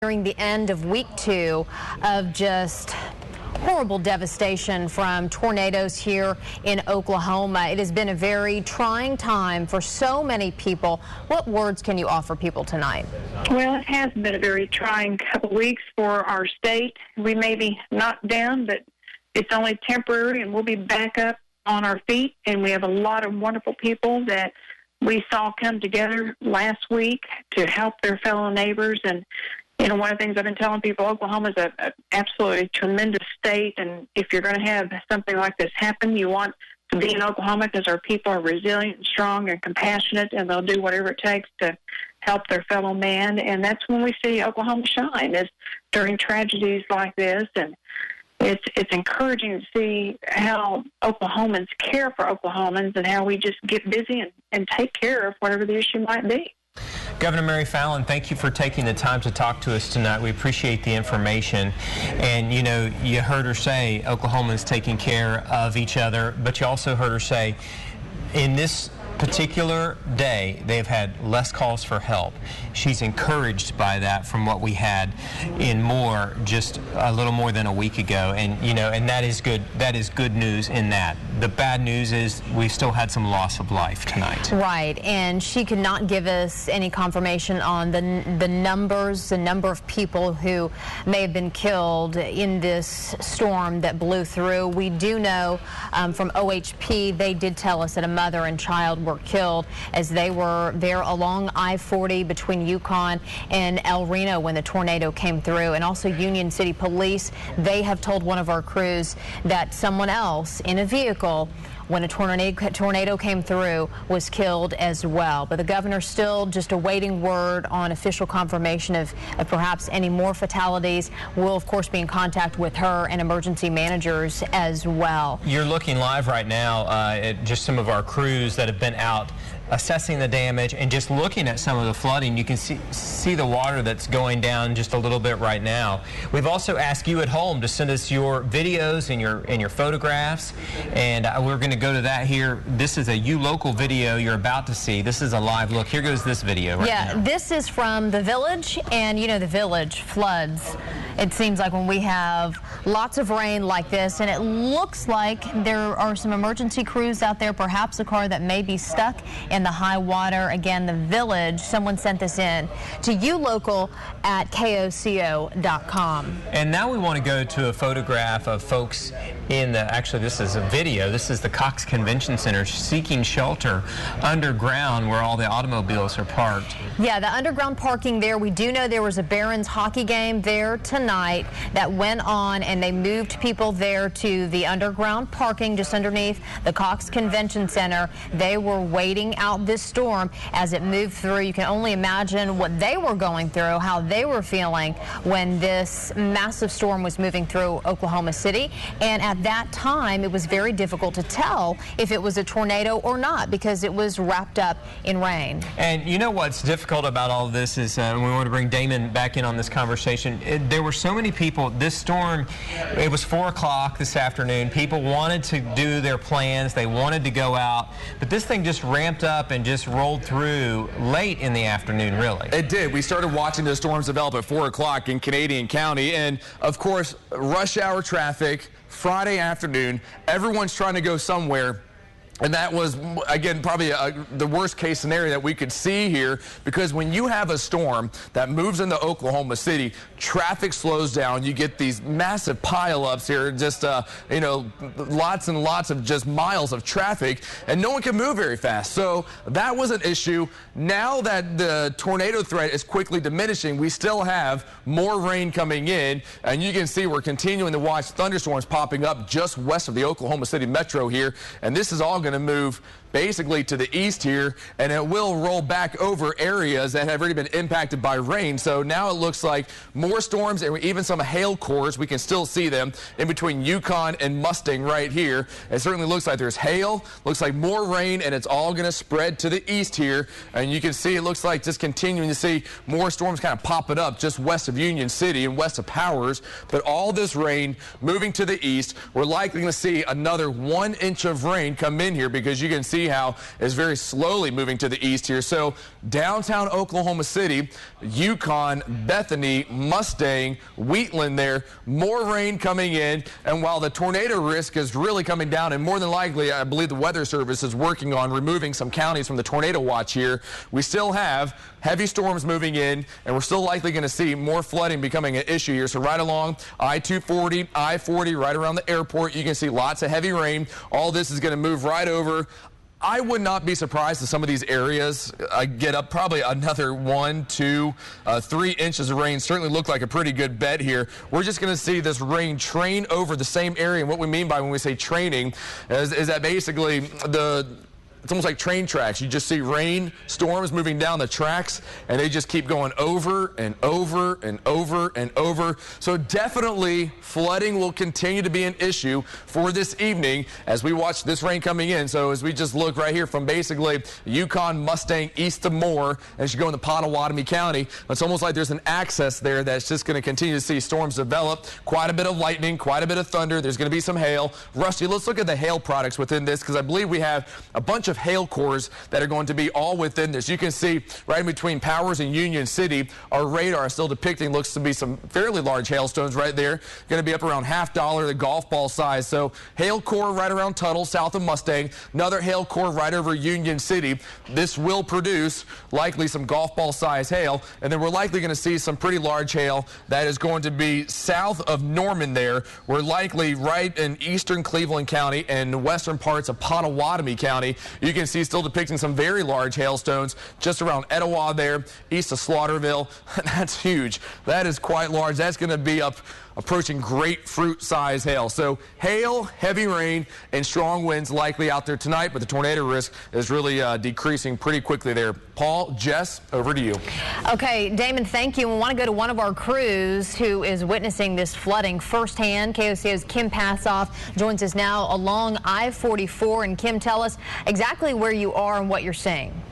Nearing the end of week 2 of just horrible devastation from tornadoes here in Oklahoma. It has been a very trying time for so many people. What words can you offer people tonight? Well, it has been a very trying couple weeks for our state. We may be knocked down, but it's only temporary, and we'll be back up on our feet. And we have a lot of wonderful people that we saw come together last week to help their fellow neighbors. And one of the things I've been telling people, Oklahoma is a absolutely tremendous state, and if you're going to have something like this happen, you want to be in Oklahoma because our people are resilient, strong, and compassionate, and they'll do whatever it takes to help their fellow man. And that's when we see Oklahoma shine, is during tragedies like this. And it's encouraging to see how Oklahomans care for Oklahomans and how we just get busy and take care of whatever the issue might be. Governor Mary Fallin, thank you for taking the time to talk to us tonight. We appreciate the information. And, you heard her say Oklahomans taking care of each other, but you also heard her say in this particular day, they've had less calls for help. She's encouraged by that from what we had in Moore just a little more than a week ago. And, and that is good. That is good news in that. The bad news is we still had some loss of life tonight. Right. And she could not give us any confirmation on the number of people who may have been killed in this storm that blew through. We do know from OHP, they did tell us that a mother and child were killed as they were there along I-40 between Yukon and El Reno when the tornado came through. And also Union City Police, they have told one of our crews that someone else in a vehicle when a tornado came through was killed as well. But the governor's still just awaiting word on official confirmation of perhaps any more fatalities. We'll, of course, be in contact with her and emergency managers as well. You're looking live right now at just some of our crews that have been out assessing the damage and just looking at some of the flooding. You can see the water that's going down just a little bit right now. We've also asked you at home to send us your videos and your photographs, and we're going to go to that here. This is a local video you're about to see. This is a live look. Here goes this video right now. This is from the village, and the village floods. It seems like when we have lots of rain like this, and it looks like there are some emergency crews out there, perhaps a car that may be stuck in the high water. Again, the village, someone sent this in to local@koco.com. And now we want to go to a photograph of folks actually this is a video. This is the Cox Convention Center seeking shelter underground where all the automobiles are parked. Yeah, the underground parking there. We do know there was a Barons hockey game there tonight that went on, and they moved people there to the underground parking just underneath the Cox Convention Center. They were waiting out this storm as it moved through. You can only imagine what they were going through, how they were feeling when this massive storm was moving through Oklahoma City. And at that time, it was very difficult to tell if it was a tornado or not because it was wrapped up in rain. And what's difficult about all of this is, we want to bring Damon back in on this conversation. There were so many people. This storm, it was 4 o'clock this afternoon. People wanted to do their plans. They wanted to go out. But this thing just ramped up and just rolled through late in the afternoon, really. It did. We started watching the storms develop at 4 o'clock in Canadian County. And, of course, rush hour traffic, Friday afternoon. Everyone's trying to go somewhere. And that was, again, probably the worst case scenario that we could see here, because when you have a storm that moves into Oklahoma City, traffic slows down. You get these massive pileups here, just, lots and lots of just miles of traffic, and no one can move very fast. So that was an issue. Now that the tornado threat is quickly diminishing, we still have more rain coming in, and you can see we're continuing to watch thunderstorms popping up just west of the Oklahoma City metro here, and this is all going to move basically to the east here, and it will roll back over areas that have already been impacted by rain. So now it looks like more storms and even some hail cores. We can still see them in between Yukon and Mustang right here. It certainly looks like there's hail, looks like more rain, and it's all going to spread to the east here. And you can see it looks like just continuing to see more storms kind of popping up just west of Union City and west of Powers. But all this rain moving to the east, we're likely going to see another 1 inch of rain come in here, because you can see see how it's very slowly moving to the east here. So downtown Oklahoma City, Yukon, Bethany, Mustang, Wheatland there, more rain coming in. And while the tornado risk is really coming down, and more than likely, I believe the Weather Service is working on removing some counties from the tornado watch here, we still have heavy storms moving in, and we're still likely going to see more flooding becoming an issue here. So right along I-240, I-40, right around the airport, you can see lots of heavy rain. All this is going to move right over. I would not be surprised if some of these areas get up probably another 1, 2, 3 inches of rain. Certainly look like a pretty good bet here. We're just going to see this rain train over the same area. And what we mean by when we say training is that basically it's almost like train tracks. You just see rain storms moving down the tracks, and they just keep going over and over and over and over. So definitely flooding will continue to be an issue for this evening as we watch this rain coming in. So as we just look right here from basically Yukon, Mustang, east of Moore, as you go into Pottawatomie County, it's almost like there's an access there that's just going to continue to see storms develop. Quite a bit of lightning, quite a bit of thunder. There's going to be some hail. Rusty, let's look at the hail products within this, because I believe we have a bunch of hail cores that are going to be all within this. You can see right in between Powers and Union City, our radar is still depicting looks to be some fairly large hailstones right there. Going to be up around $half the golf ball size. So hail core right around Tuttle, south of Mustang. Another hail core right over Union City. This will produce likely some golf ball size hail. And then we're likely going to see some pretty large hail that is going to be south of Norman there. We're likely right in eastern Cleveland County and western parts of Pottawatomie County. You can see still depicting some very large hailstones just around Etowah there, east of Slaughterville. That's huge. That is quite large. That's going to be up approaching grapefruit size hail. So hail, heavy rain, and strong winds likely out there tonight, but the tornado risk is really decreasing pretty quickly there. Paul, Jess, over to you. Okay, Damon, thank you. We want to go to one of our crews who is witnessing this flooding firsthand. KOCO's Kim Passoff joins us now along I-44. And Kim, tell us exactly where you are and what you're seeing.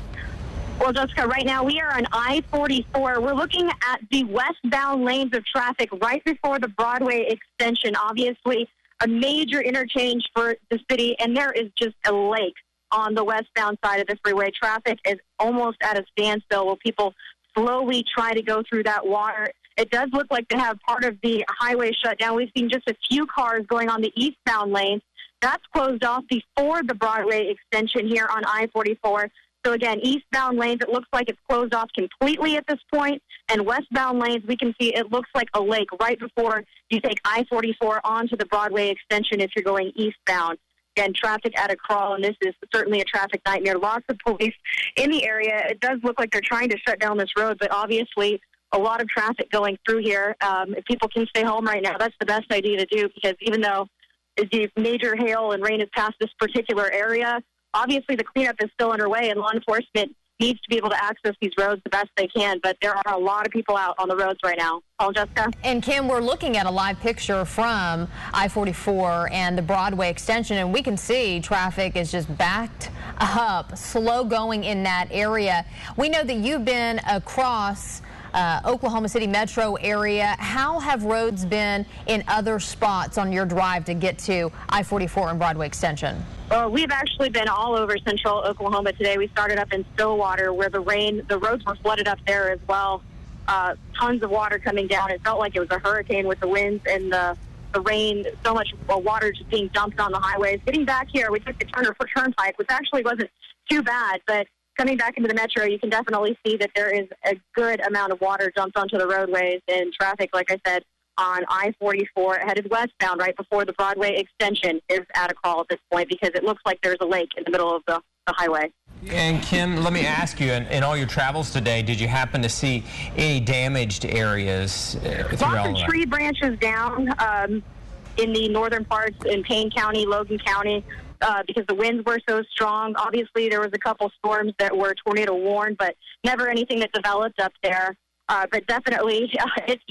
Well, Jessica, right now we are on I-44. We're looking at the westbound lanes of traffic right before the Broadway extension. Obviously, a major interchange for the city, and there is just a lake on the westbound side of the freeway. Traffic is almost at a standstill while people slowly try to go through that water. It does look like they have part of the highway shut down. We've seen just a few cars going on the eastbound lanes. That's closed off before the Broadway extension here on I-44. So again, eastbound lanes, it looks like it's closed off completely at this point. And westbound lanes, we can see it looks like a lake right before you take I-44 onto the Broadway extension if you're going eastbound. Again, traffic at a crawl, and this is certainly a traffic nightmare. Lots of police in the area. It does look like they're trying to shut down this road, but obviously a lot of traffic going through here. If people can stay home right now, that's the best idea to do, because even though the major hail and rain has passed this particular area, obviously the cleanup is still underway, and law enforcement needs to be able to access these roads the best they can, but there are a lot of people out on the roads right now. Paul, Jessica? And Kim, we're looking at a live picture from I-44 and the Broadway extension, and we can see traffic is just backed up, slow going in that area. We know that you've been across Oklahoma City metro area. How have roads been in other spots on your drive to get to I-44 and Broadway extension? Well, we've actually been all over central Oklahoma today. We started up in Stillwater, where the roads were flooded up there as well. Tons of water coming down. It felt like it was a hurricane with the winds and the rain, so much water just being dumped on the highways. Getting back here, we took the Turner Turnpike, which actually wasn't too bad, but coming back into the metro, you can definitely see that there is a good amount of water dumped onto the roadways, and traffic, like I said, on I-44 headed westbound right before the Broadway extension is at a crawl at this point, because it looks like there's a lake in the middle of the highway. And Kim, let me ask you, in all your travels today, did you happen to see any damaged areas? Lots of tree branches down in the northern parts in Payne County, Logan County, because the winds were so strong. Obviously, there was a couple storms that were tornado warned, but never anything that developed up there. But definitely,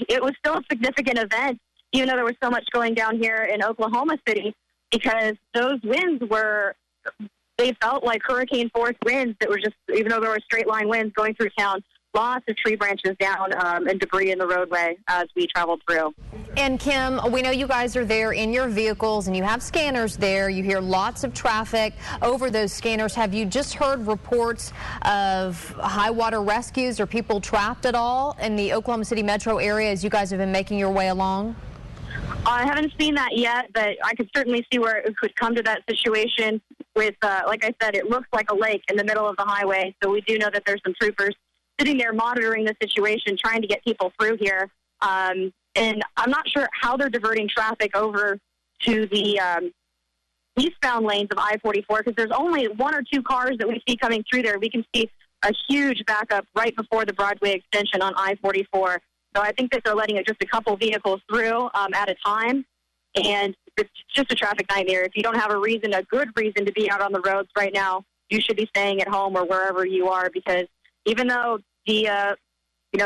it was still a significant event, even though there was so much going down here in Oklahoma City, because those winds they felt like hurricane force winds that were just, even though there were straight line winds going through town, lots of tree branches down and debris in the roadway as we traveled through. And Kim, we know you guys are there in your vehicles and you have scanners there. You hear lots of traffic over those scanners. Have you just heard reports of high water rescues or people trapped at all in the Oklahoma City metro area as you guys have been making your way along? I haven't seen that yet, but I could certainly see where it could come to that situation with, like I said, it looks like a lake in the middle of the highway. So we do know that there's some troopers sitting there monitoring the situation, trying to get people through here. And I'm not sure how they're diverting traffic over to the eastbound lanes of I-44 because there's only one or two cars that we see coming through there. We can see a huge backup right before the Broadway extension on I-44. So I think that they're letting just a couple vehicles through at a time. And it's just a traffic nightmare. If you don't have a good reason to be out on the roads right now, you should be staying at home or wherever you are because even though the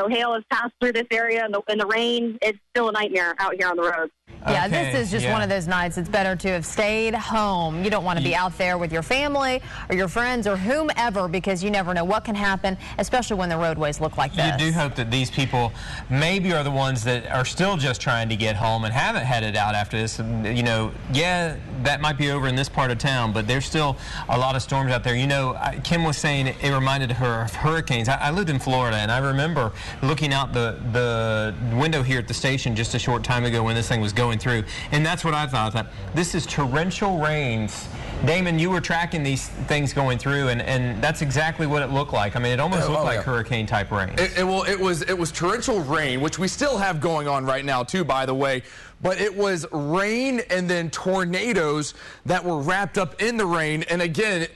hail has passed through this area and the rain, it's still a nightmare out here on the road. Yeah, this is just one of those nights. It's better to have stayed home. You don't want to be out there with your family or your friends or whomever because you never know what can happen, especially when the roadways look like this. You do hope that these people maybe are the ones that are still just trying to get home and haven't headed out after this. You know, yeah, that might be over in this part of town, but there's still a lot of storms out there. You know, Kim was saying it reminded her of hurricanes. I lived in Florida, and I remember looking out the window here at the station just a short time ago when this thing was going through, and that's what I thought. This is torrential rains. Damon, you were tracking these things going through, and that's exactly what it looked like. I mean, it almost looked like hurricane type rain. It was torrential rain, which we still have going on right now too, by the way. But it was rain and then tornadoes that were wrapped up in the rain. And again,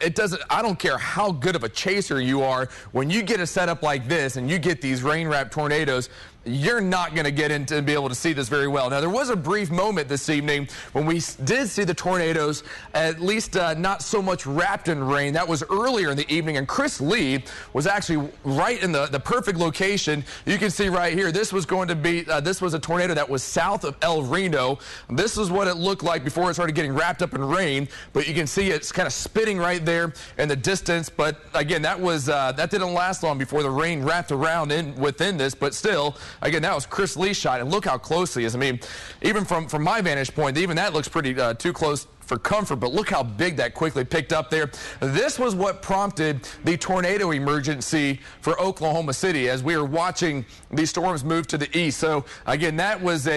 I don't care how good of a chaser you are, when you get a setup like this and you get these rain-wrapped tornadoes, you're not going to get into and be able to see this very well. Now, there was a brief moment this evening when we did see the tornadoes, at least not so much wrapped in rain. That was earlier in the evening, and Chris Lee was actually right in the perfect location. You can see right here, this was going to be, this was a tornado that was south of El Reno. This is what it looked like before it started getting wrapped up in rain, but you can see it's kind of spitting right there in the distance. But again, that didn't last long before the rain wrapped around within this, but still, again, that was Chris Lee's shot, and look how close he is. I mean, even from my vantage point, even that looks pretty too close for comfort, but look how big that quickly picked up there. This was what prompted the tornado emergency for Oklahoma City as we were watching these storms move to the east. So again, that was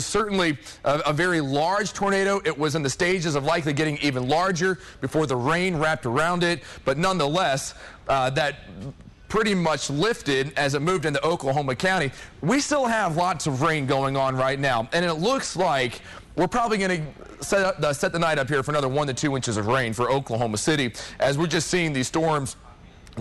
certainly a very large tornado. It was in the stages of likely getting even larger before the rain wrapped around it, but nonetheless, that pretty much lifted as it moved into Oklahoma County. We still have lots of rain going on right now, and it looks like we're probably going to set the night up here for another 1 to 2 inches of rain for Oklahoma City, as we're just seeing these storms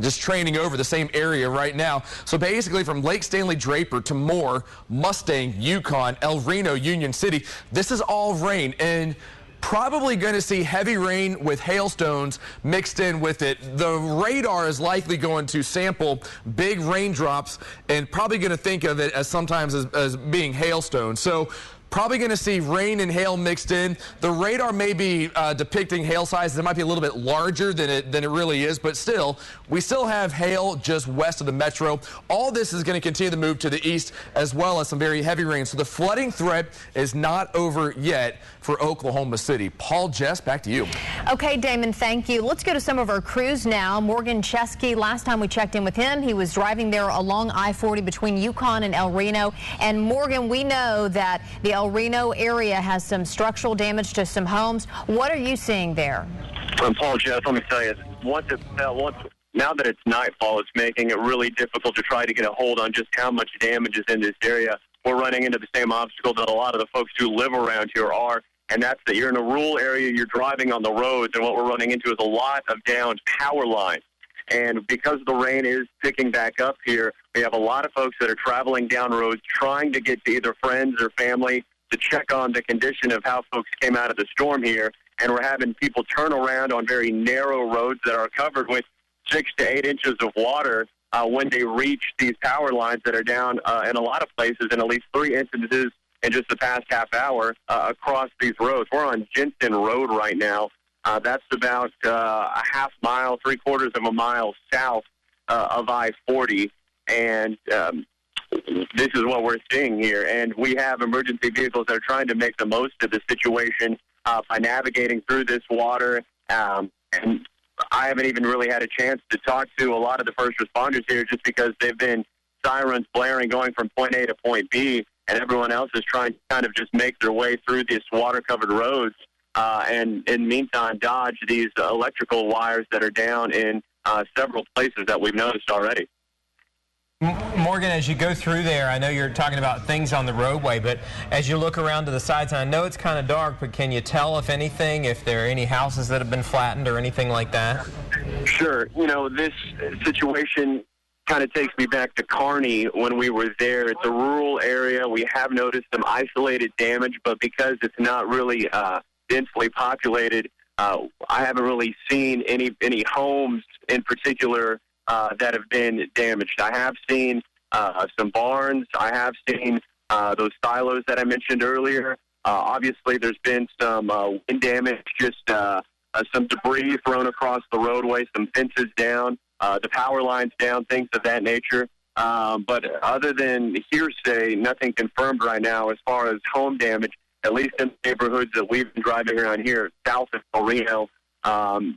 just training over the same area right now. So basically from Lake Stanley Draper to Moore, Mustang, Yukon, El Reno, Union City, this is all rain, and probably going to see heavy rain with hailstones mixed in with it. The radar is likely going to sample big raindrops and probably going to think of it as sometimes as being hailstones. So probably going to see rain and hail mixed in. The radar may be depicting hail sizes. It might be a little bit larger than it really is, but still, we still have hail just west of the metro. All this is going to continue to move to the east, as well as some very heavy rain. So the flooding threat is not over yet for Oklahoma City. Paul, Jess, back to you. Okay, Damon, thank you. Let's go to some of our crews now. Morgan Chesky, last time we checked in with him, he was driving there along I-40 between Yukon and El Reno. And Morgan, we know that the El Reno area has some structural damage to some homes. What are you seeing there? Paul, Jeff, let me tell you, now that it's nightfall, it's making it really difficult to try to get a hold on just how much damage is in this area. We're running into the same obstacle that a lot of the folks who live around here are, and that's that you're in a rural area, you're driving on the roads, and what we're running into is a lot of downed power lines. And because the rain is picking back up here, we have a lot of folks that are traveling down roads trying to get to either friends or family to check on the condition of how folks came out of the storm here. And we're having people turn around on very narrow roads that are covered with 6 to 8 inches of water when they reach these power lines that are down in a lot of places, in at least 3 instances in just the past half hour across these roads. We're on Jensen Road right now. That's about a half mile, 3/4 of a mile south of I-40. and this is what we're seeing here. And we have emergency vehicles that are trying to make the most of the situation by navigating through this water. And I haven't even really had a chance to talk to a lot of the first responders here just because they've been sirens blaring going from point A to point B, and everyone else is trying to kind of just make their way through these water-covered roads and, in the meantime, dodge these electrical wires that are down in several places that we've noticed already. Morgan, as you go through there, I know you're talking about things on the roadway, but as you look around to the sides, and I know it's kind of dark, but can you tell, if anything, if there are any houses that have been flattened or anything like that? Sure. You know, this situation kind of takes me back to Kearney when we were there. It's a rural area. We have noticed some isolated damage, but because it's not really densely populated, I haven't really seen any homes in particular that have been damaged. I have seen some barns. I have seen those silos that I mentioned earlier. Obviously, there's been some wind damage, just some debris thrown across the roadway, some fences down, the power lines down, things of that nature. But other than hearsay, nothing confirmed right now as far as home damage, at least in the neighborhoods that we've been driving around here, south of El Reno.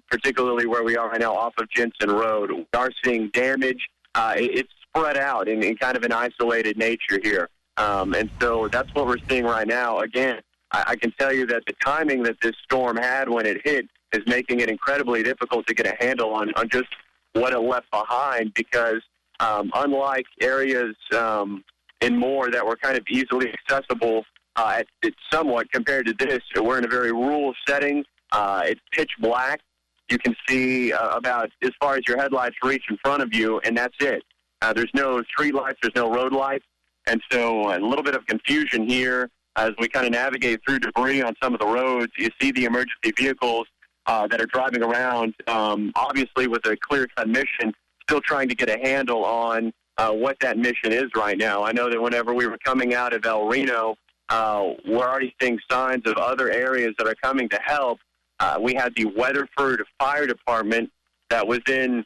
Particularly where we are right now off of Jensen Road. We are seeing damage. It's spread out in kind of an isolated nature here. And so that's what we're seeing right now. Again, I can tell you that the timing that this storm had when it hit is making it incredibly difficult to get a handle on just what it left behind, because unlike areas in Moore that were kind of easily accessible, it's somewhat compared to this, we're in a very rural setting. It's pitch black. You can see about as far as your headlights reach in front of you, and that's it. There's no street lights, there's no road lights, and so a little bit of confusion here as we kind of navigate through debris on some of the roads. You see the emergency vehicles that are driving around, obviously with a clear-cut mission, still trying to get a handle on what that mission is right now. I know that whenever we were coming out of El Reno, we're already seeing signs of other areas that are coming to help. We had the Weatherford Fire Department that was in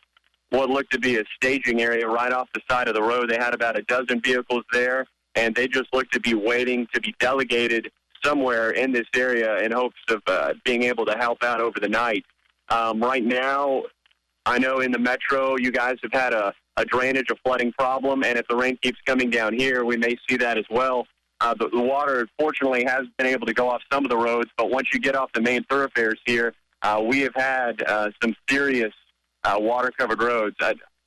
what looked to be a staging area right off the side of the road. They had about a dozen vehicles there, and they just looked to be waiting to be delegated somewhere in this area in hopes of being able to help out over the night. Right now, I know in the metro you guys have had a drainage, a flooding problem, and if the rain keeps coming down here, we may see that as well. The water, fortunately, has been able to go off some of the roads, but once you get off the main thoroughfares here, we have had some serious water-covered roads.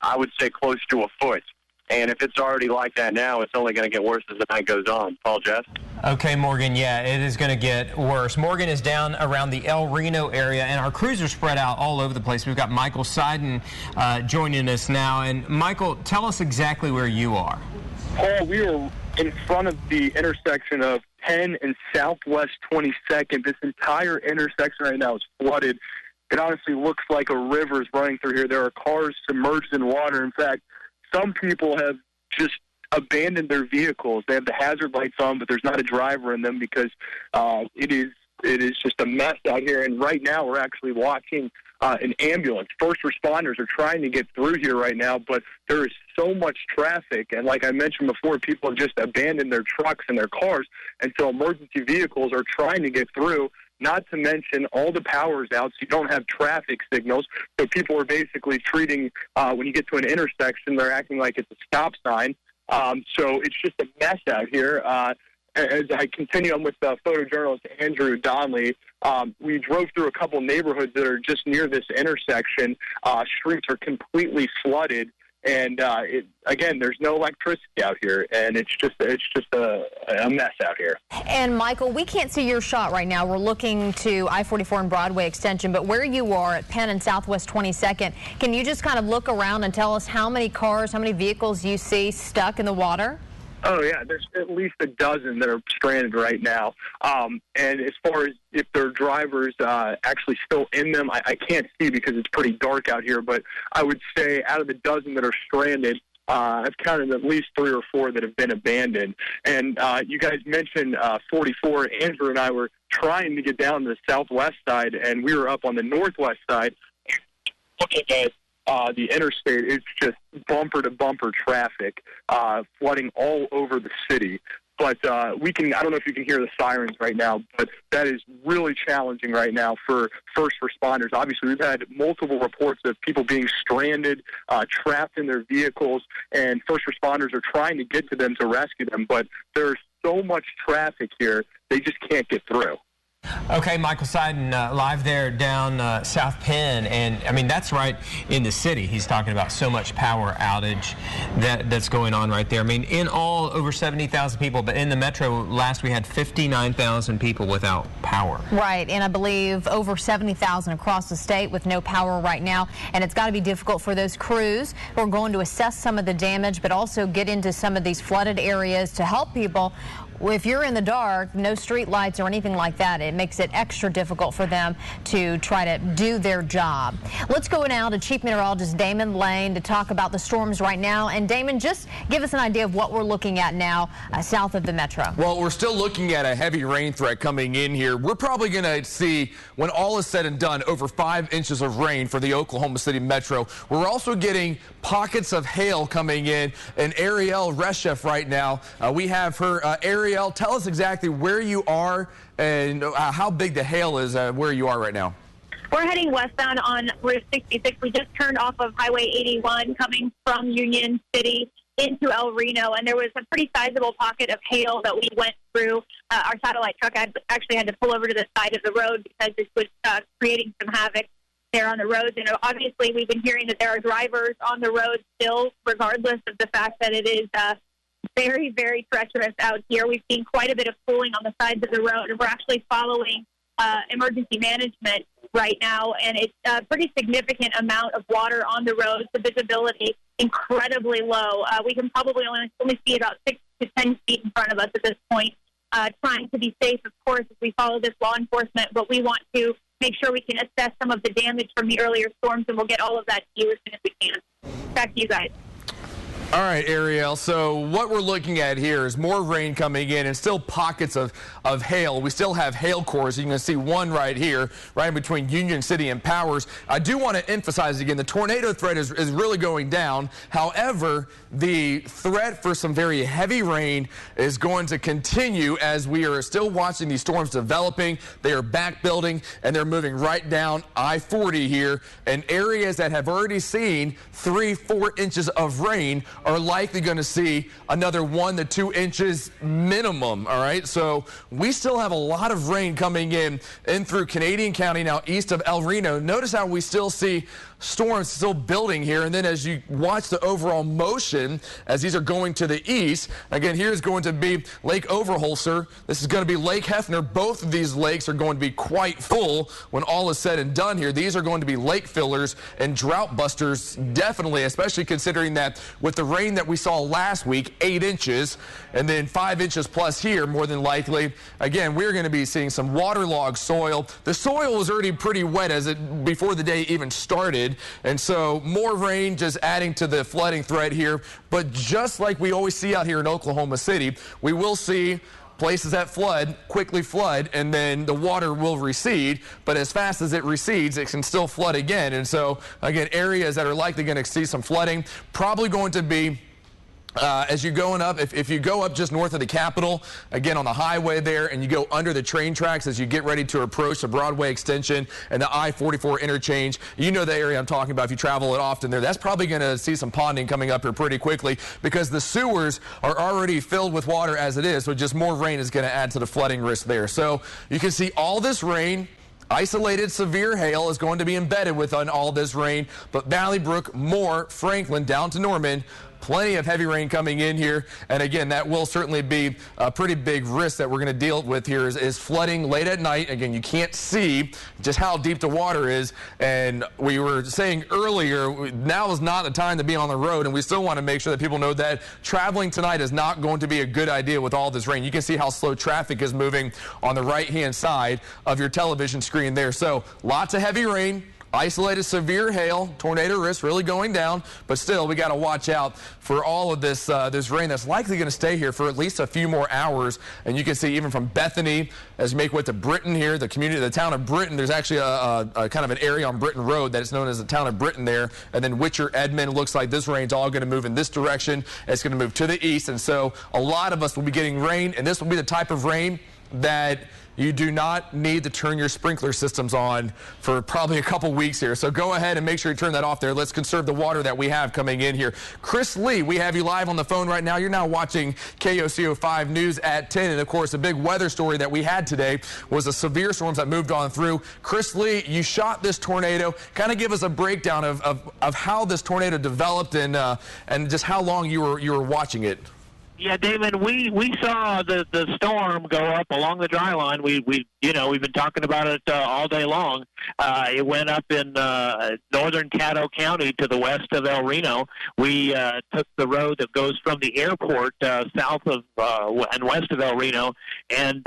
I would say close to a foot. And if it's already like that now, it's only going to get worse as the night goes on. Paul, Jess? Okay, Morgan, yeah, it is going to get worse. Morgan is down around the El Reno area, and our crews are spread out all over the place. We've got Michael Seiden joining us now. And, Michael, tell us exactly where you are. Paul, we are in front of the intersection of 10 and Southwest 22nd. This entire intersection right now is flooded. It honestly looks like a river is running through here. There are cars submerged in water. In fact, some people have just abandoned their vehicles. They have the hazard lights on, but there's not a driver in them because it is just a mess out here. And right now we're actually watching an ambulance. First responders are trying to get through here right now, but there is so much traffic. And like I mentioned before, people have just abandoned their trucks and their cars. And so emergency vehicles are trying to get through, not to mention all the power's out, so you don't have traffic signals. So people are basically treating, when you get to an intersection, they're acting like it's a stop sign. So it's just a mess out here. As I continue on with photojournalist Andrew Donnelly, we drove through a couple neighborhoods that are just near this intersection. Streets are completely flooded, and again, there's no electricity out here, and it's just a mess out here. And Michael, we can't see your shot right now. We're looking to I-44 and Broadway extension, but where you are at Penn and Southwest 22nd, can you just kind of look around and tell us how many cars, how many vehicles you see stuck in the water? Oh, yeah, there's at least a dozen that are stranded right now. And as far as if there are drivers actually still in them, I can't see because it's pretty dark out here. But I would say out of the dozen that are stranded, I've counted at least 3 or 4 that have been abandoned. And you guys mentioned 44. Andrew and I were trying to get down to the southwest side, and we were up on the northwest side looking at the interstate, it's just bumper-to-bumper traffic, flooding all over the city. But I don't know if you can hear the sirens right now, but that is really challenging right now for first responders. Obviously, we've had multiple reports of people being stranded, trapped in their vehicles, and first responders are trying to get to them to rescue them. But there's so much traffic here, they just can't get through. Okay, Michael Seiden, live there down South Penn, and I mean that's right in the city. He's talking about so much power outage that's going on right there. I mean, in all, over 70,000 people, but in the metro last we had 59,000 people without power. Right, and I believe over 70,000 across the state with no power right now, and it's got to be difficult for those crews who are going to assess some of the damage, but also get into some of these flooded areas to help people. If you're in the dark, no street lights or anything like that, it makes it extra difficult for them to try to do their job. Let's go now to Chief Meteorologist Damon Lane to talk about the storms right now. And Damon, just give us an idea of what we're looking at now south of the metro. Well, we're still looking at a heavy rain threat coming in here. We're probably going to see, when all is said and done, over 5 inches of rain for the Oklahoma City metro. We're also getting pockets of hail coming in. And Ariel Reshef right now, we have her. Ariel, tell us exactly where you are and how big the hail is where you are right now. We're heading westbound on Route 66. We just turned off of Highway 81 coming from Union City into El Reno, and there was a pretty sizable pocket of hail that we went through. Our satellite truck actually had to pull over to the side of the road because this was creating some havoc there on the roads. And obviously we've been hearing that there are drivers on the road still, regardless of the fact that it is very, very treacherous out here. We've seen quite a bit of pooling on the sides of the road, and we're actually following emergency management right now, and it's a pretty significant amount of water on the roads. The visibility incredibly low. We can probably only see about 6 to 10 feet in front of us at this point, trying to be safe, of course, as we follow this law enforcement, but we want to make sure we can assess some of the damage from the earlier storms, and we'll get all of that to you as soon as we can. Back to you guys. All right, Ariel, so what we're looking at here is more rain coming in and still pockets of hail. We still have hail cores. You can see one right here, right in between Union City and Powers. I do want to emphasize again, the tornado threat is really going down. However, the threat for some very heavy rain is going to continue as we are still watching these storms developing. They are back building, and they're moving right down I-40 here. And areas that have already seen 3-4 inches of rain are likely going to see another 1 to 2 inches minimum. All right, so we still have a lot of rain coming in through Canadian County now east of El Reno. Notice how we still see storms still building here, and then as you watch the overall motion as these are going to the east, again, here's going to be Lake Overholser. This is going to be Lake Hefner. Both of these lakes are going to be quite full when all is said and done here. These are going to be lake fillers and drought busters, definitely, especially considering that with the rain that we saw last week, 8 inches, and then 5 inches plus here, more than likely. Again, we're going to be seeing some waterlogged soil. The soil was already pretty wet before the day even started. And so more rain just adding to the flooding threat here. But just like we always see out here in Oklahoma City, we will see places that flood quickly flood, and then the water will recede. But as fast as it recedes, it can still flood again. And so, again, areas that are likely going to see some flooding, probably going to be as you're going up, if you go up just north of the Capitol, again on the highway there, and you go under the train tracks as you get ready to approach the Broadway extension and the I-44 interchange, you know the area I'm talking about if you travel it often there. That's probably going to see some ponding coming up here pretty quickly because the sewers are already filled with water as it is, so just more rain is going to add to the flooding risk there. So you can see all this rain. Isolated severe hail is going to be embedded within all this rain, but Valley Brook, Moore, Franklin, down to Norman, plenty of heavy rain coming in here. And again, that will certainly be a pretty big risk that we're going to deal with here is flooding late at night. Again, you can't see just how deep the water is. And we were saying earlier, now is not the time to be on the road. And we still want to make sure that people know that traveling tonight is not going to be a good idea with all this rain. You can see how slow traffic is moving on the right-hand side of your television screen there. So lots of heavy rain. isolated severe hail, tornado risk really going down, but still we got to watch out for all of this this rain that's likely going to stay here for at least a few more hours. And you can see even from Bethany as you make way to Britain here, the town of Britain, there's actually a kind of an area on Britain Road that is known as the town of Britain there. And then Witcher, Edmond, looks like this rain's all going to move in this direction. It's going to move to the east, and so a lot of us will be getting rain, and this will be the type of rain that you do not need to turn your sprinkler systems on for probably a couple weeks here. So go ahead and make sure you turn that off there. Let's conserve the water that we have coming in here. Chris Lee, we have you live on the phone right now. You're now watching KOCO 5 News at 10. And, of course, the big weather story that we had today was the severe storms that moved on through. Chris Lee, you shot this tornado. Kind of give us a breakdown of how this tornado developed and just how long you were watching it. Yeah, David, we saw the storm go up along the dry line. We've been talking about it all day long. It went up in northern Caddo County to the west of El Reno. We took the road that goes from the airport south of and west of El Reno, and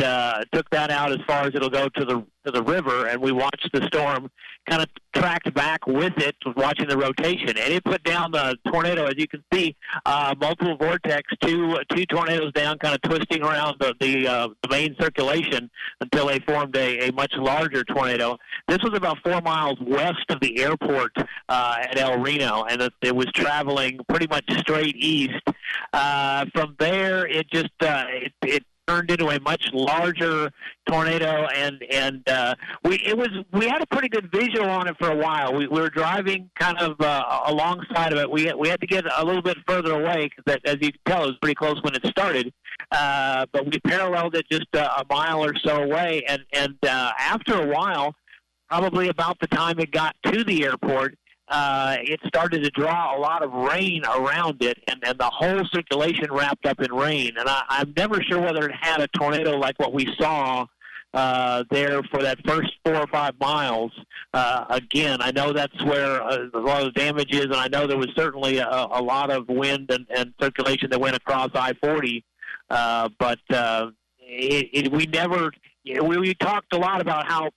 took that out as far as it'll go to the river. And we watched the storm kind of tracked back with it, watching the rotation, and it put down the tornado. As you can see, multiple vortex, two tornadoes down, kind of twisting around the main circulation until they formed a much larger tornado. This was about 4 miles west of the airport at El Reno, and it was traveling pretty much straight east. From there, it just it turned into a much larger tornado, and we had a pretty good visual on it for a while. We were driving kind of alongside of it. We had to get a little bit further away because, as you can tell, it was pretty close when it started. But we paralleled it just a mile or so away, and after a while, probably about the time it got to the airport, it started to draw a lot of rain around it, and the whole circulation wrapped up in rain. And I'm never sure whether it had a tornado like what we saw there for that first 4 or 5 miles. Again, I know that's where a lot of the damage is, and I know there was certainly a lot of wind and circulation that went across I-40. But we talked a lot about how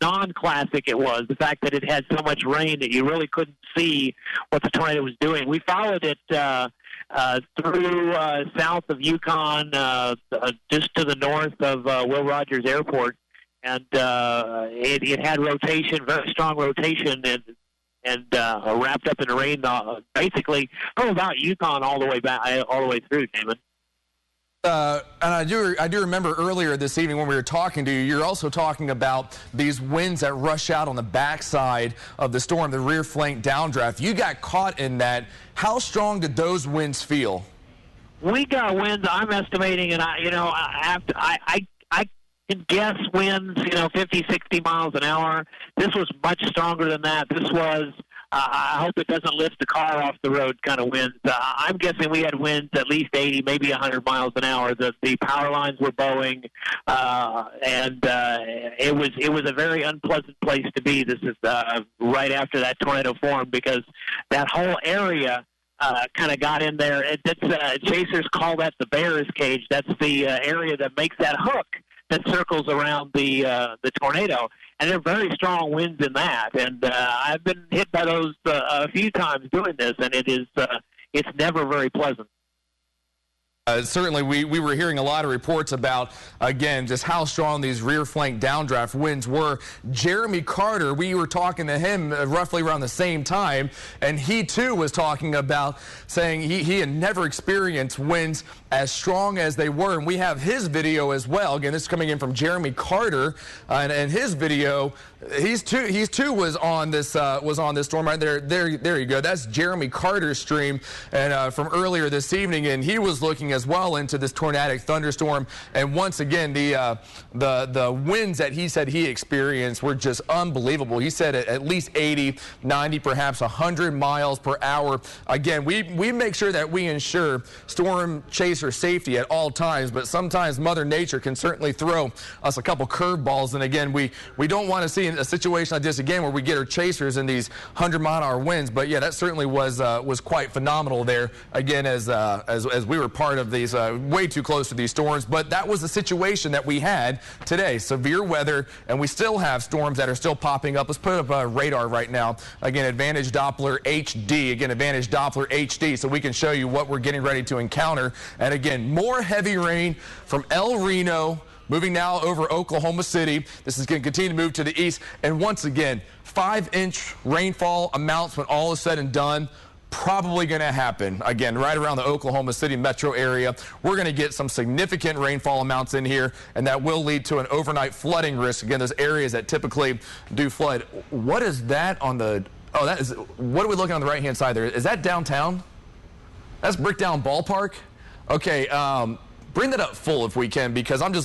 non-classic it was, the fact that it had so much rain that you really couldn't see what the tornado was doing. We followed it through south of Yukon, just to the north of Will Rogers Airport, and it had rotation, very strong rotation, and wrapped up in the rain, basically from about Yukon all the way back, all the way through, Damon. And I do remember earlier this evening when we were talking to you, you're also talking about these winds that rush out on the backside of the storm, the rear flank downdraft. You got caught in that. How strong did those winds feel? We got winds, I'm estimating, and I can guess winds, 50, 60 miles an hour. This was much stronger than that. This was, I hope it doesn't lift the car off the road kind of winds. I'm guessing we had winds at least 80, maybe 100 miles an hour. The power lines were bowing, and it was a very unpleasant place to be. This is right after that tornado formed, because that whole area kind of got in there. Chasers call that the bear's cage. That's the area that makes that hook that circles around the tornado. And there are very strong winds in that. And I've been hit by those a few times doing this, and it's never very pleasant. Certainly, we were hearing a lot of reports about, again, just how strong these rear flank downdraft winds were. Jeremy Carter, we were talking to him roughly around the same time, and he too was talking about saying he had never experienced winds as strong as they were, and we have his video as well. Again, this is coming in from Jeremy Carter, and his video, he's too was on this storm right there. There you go. That's Jeremy Carter's stream, and from earlier this evening, and he was looking as well into this tornadic thunderstorm. And once again, the winds that he said he experienced were just unbelievable. He said at least 80, 90, perhaps 100 miles per hour. Again, we make sure that we ensure storm chasers chaser safety at all times, but sometimes Mother Nature can certainly throw us a couple curveballs. And again, we don't want to see a situation like this again where we get our chasers in these 100-mile-an-hour winds. But yeah, that certainly was quite phenomenal there. Again, as we were part of these way too close to these storms. But that was the situation that we had today. Severe weather, and we still have storms that are still popping up. Let's put up a radar right now. Again, Advantage Doppler HD. Again, Advantage Doppler HD, so we can show you what we're getting ready to encounter. And again, more heavy rain from El Reno, moving now over Oklahoma City. This is going to continue to move to the east. And once again, 5-inch rainfall amounts when all is said and done. Probably going to happen again right around the Oklahoma City metro area. We're going to get some significant rainfall amounts in here, and that will lead to an overnight flooding risk. Again, those areas that typically do flood. What is that on the? Oh, that is. What are we looking on the right-hand side there? Is that downtown? That's Bricktown Ballpark. Okay, bring that up full if we can, because I'm just